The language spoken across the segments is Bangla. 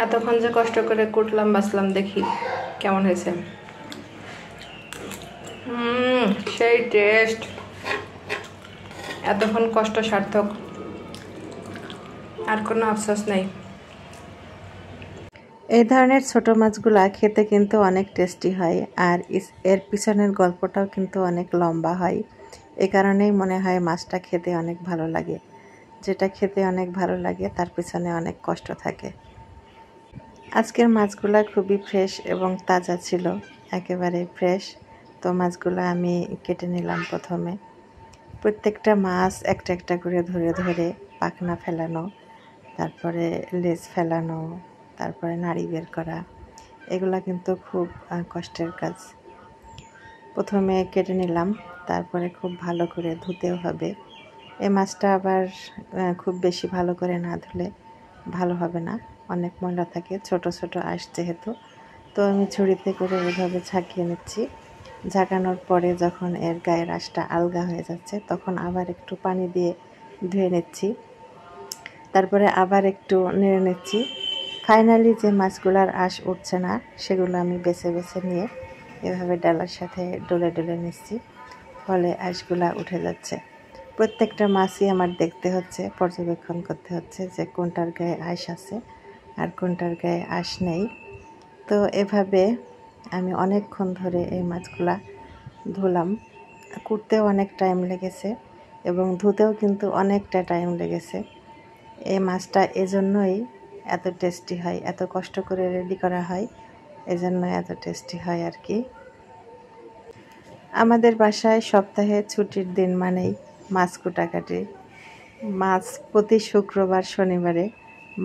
এতক্ষণ যে কষ্ট করে কুটলাম বাছলাম, দেখি কেমন হয়েছে। সেই টেস্ট, এতক্ষণ কষ্ট সার্থক, আর কোনো আফসোস নেই। এই ধরনের ছোট মাছগুলা খেতে কিন্তু অনেক টেস্টি হয়, আর এর পিছনের গল্পটাও কিন্তু অনেক লম্বা হয়। এই কারণেই মনে হয় মাছটা খেতে অনেক ভালো লাগে। যেটা খেতে অনেক ভালো লাগে তার পিছনে অনেক কষ্ট থাকে। আজকের মাছগুলা খুবই ফ্রেশ এবং তাজা ছিল, একেবারে ফ্রেশ। তো মাছগুলো আমি কেটে নিলাম। প্রথমে প্রত্যেকটা মাছ একটা একটা করে ধরে ধরে পাখনা ফেলানো, তারপরে লেজ ফেলানো, তারপরে নাড়ি বের করা, এগুলা কিন্তু খুব কষ্টের কাজ। প্রথমে কেটে নিলাম, তারপরে খুব ভালো করে ধুতেও হবে। এই মাছটা আবার খুব বেশি ভালো করে না ধুলে ভালো হবে না, অনেক ময়লা থাকে, ছোট ছোট আঁশ যেহেতু। তো আমি ঝুড়িতে করে এভাবে ঝাঁকিয়ে নিচ্ছি। ঝাঁকানোর পরে যখন এর গায়ের আঁশটা আলগা হয়ে যাচ্ছে, তখন আবার একটু পানি দিয়ে ধুয়ে নিচ্ছি। তারপরে আবার একটু নেড়ে নিচ্ছি। ফাইনালি যে মাছগুলার আঁশ উঠছে না, সেগুলো আমি বেছে বেছে নিয়ে এভাবে ডালার সাথে ডলে ডলে নিচ্ছি, ফলে আঁশগুলা উঠে যাচ্ছে। প্রত্যেকটা মাছই আমার দেখতে হচ্ছে, পর্যবেক্ষণ করতে হচ্ছে যে কোনটার গায়ে আঁশ আছে আর কোনটার গায়ে আঁশ নেই। তো এভাবে আমি অনেকক্ষণ ধরে এই মাছগুলা ধুলাম। কুটতেও অনেক টাইম লেগেছে এবং ধুতেও কিন্তু অনেকটা টাইম লেগেছে। এই মাছটা এজন্যই এত টেস্টি হয়, এত কষ্ট করে রেডি করা হয়, এজন্য এত টেস্টি হয় আর কি। আমাদের বাসায় সপ্তাহে ছুটির দিন মানেই মাছ কুটাকাটি। মাছ প্রতি শুক্রবার শনিবারে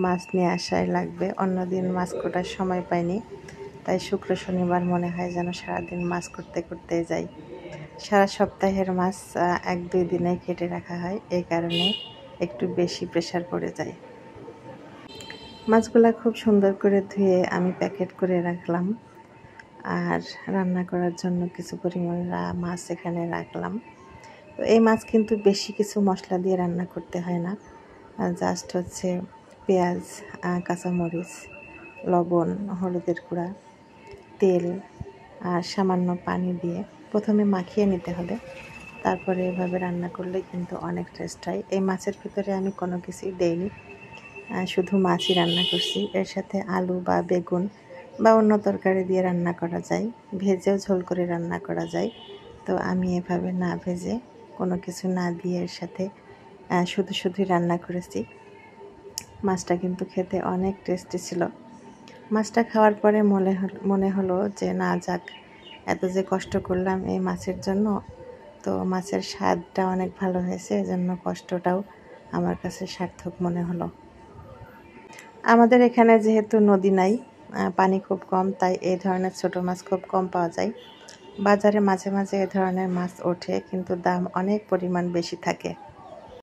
মাছ নিয়ে আসাই লাগবে, অন্যদিন মাছ কোটার সময় পাইনি, তাই শুক্র শনিবার মনে হয় যেন সারাদিন মাছ করতে করতে যাই। সারা সপ্তাহের মাছ 1-2 দিনে কেটে রাখা হয়, এই কারণে একটু বেশি প্রেশার পড়ে যায়। মাছগুলা খুব সুন্দর করে ধুয়ে আমি প্যাকেট করে রাখলাম, আর রান্না করার জন্য কিছু পরিমাণ মাছ এখানে রাখলাম। তো এই মাছ কিন্তু বেশি কিছু মশলা দিয়ে রান্না করতে হয় না, জাস্ট হচ্ছে পেঁয়াজ, কাঁচামরিচ, লবণ, হলুদের গুঁড়া, তেল আর সামান্য পানি দিয়ে প্রথমে মাখিয়ে নিতে হবে। তারপরে এভাবে রান্না করলে কিন্তু অনেক টেস্ট হয়। এই মাছের ভিতরে আমি কোনো কিছুই দেইনি, শুধু মাছই রান্না করছি। এর সাথে আলু বা বেগুন বা অন্য তরকারি দিয়ে রান্না করা যায়, ভেজেও ঝোল করে রান্না করা যায়। তো আমি এভাবে না ভেজে, কোনো কিছু না দিয়ে এর সাথে শুধু শুধুই রান্না করেছি। মাছটা কিন্তু খেতে অনেক টেস্টি ছিল। মাছটা খাওয়ার পরে মনে হলো যে না যাক, এত যে কষ্ট করলাম এই মাছের জন্য, তো মাছের স্বাদটা অনেক ভালো হয়েছে, এজন্য কষ্টটাও আমার কাছে সার্থক মনে হলো। আমাদের এখানে যেহেতু নদী নাই, পানি খুব কম, তাই এই ধরনের ছোট মাছ খুব কম পাওয়া যায়। বাজারে মাঝে মাঝে এ ধরনের মাছ ওঠে, কিন্তু দাম অনেক পরিমাণ বেশি থাকে।